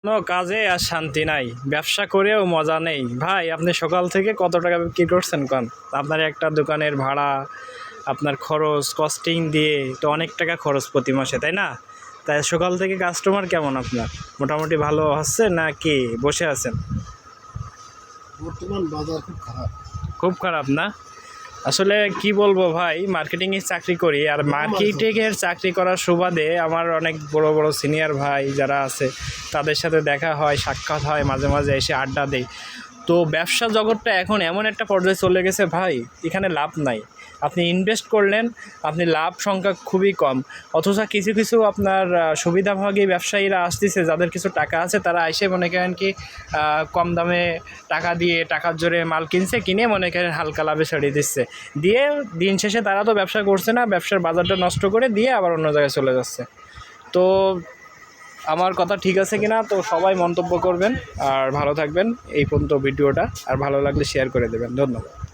কোনো কাজে আর শান্তি নাই, ব্যবসা করেও মজা নেই ভাই। আপনি সকাল থেকে কত টাকা কি করছেন কন? আপনার একটা দোকানের ভাড়া, আপনার খরচ, কস্টিং দিয়ে তো অনেক টাকা খরচ প্রতি মাসে, তাই না? তাই সকাল থেকে কাস্টমার কেমন আপনার? মোটামুটি ভালো হচ্ছে না কি বসে আছেন? বর্তমান বাজার খুব খারাপ। খুব খারাপ না? আসলে কি বলবো ভাই, মার্কেটিংয়ের চাকরি করি, আর মার্কেটিংয়ের চাকরি করার সুবাদে আমার অনেক বড় বড় সিনিয়র ভাই যারা আছে তাদের সাথে দেখা হয়, সাক্ষাৎ হয়, মাঝে মাঝে এসে আড্ডা দেই। তো ব্যবসা জগৎটা এখন এমন একটা পর্যায়ে চলে গেছে ভাই, এখানে লাভ নাই। আপনি ইনভেস্ট করলেন, আপনি লাভ সংখ্যা খুবই কম। অথচ কিছু কিছু আপনার সুবিধাভোগী ব্যবসায়ীরা আসতেছে, যাদের কিছু টাকা আছে, তারা এসে মনে করেন কি কম দামে টাকা দিয়ে টাকার জোরে মাল কিনছে, কিনে মনে করেন হালকা লাভে ছাড়িয়ে দিচ্ছে, দিয়ে দিন শেষে তারা তো ব্যবসা করছে না, ব্যবসার বাজারটা নষ্ট করে দিয়ে আবার অন্য জায়গায় চলে যাচ্ছে। তো আমার কথা ঠিক আছে কিনা তো সবাই মন্তব্য করবেন, আর ভালো থাকবেন। এই পর্যন্ত ভিডিওটা, আর ভালো লাগলে শেয়ার করে দেবেন। ধন্যবাদ।